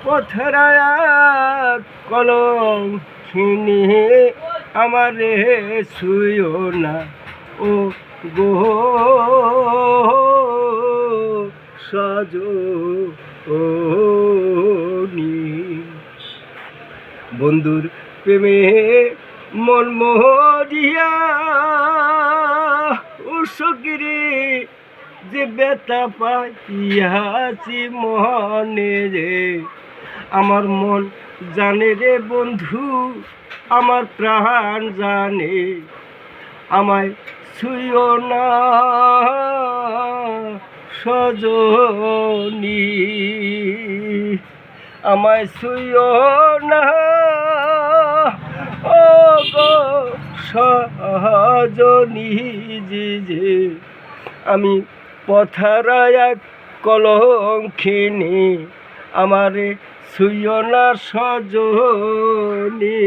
পথরায়া কলঙ্কিনী আমারে ছুঁয়ো না ও গো সজনী। বন্ধুর প্রেমে মন মরিয়া উৎসকিরে যে ব্যথা পাইয়াছি মনে রে, আমার মন জানে রে বন্ধু, আমার প্রাণ জানে, আমায় ছুঁয়ো না সজনী, আমায় ছুঁয়ো না ও গো সজনী। যে আমি পথরায়া কলঙ্কিনী আমারে ছুঁয়ো না সজনী।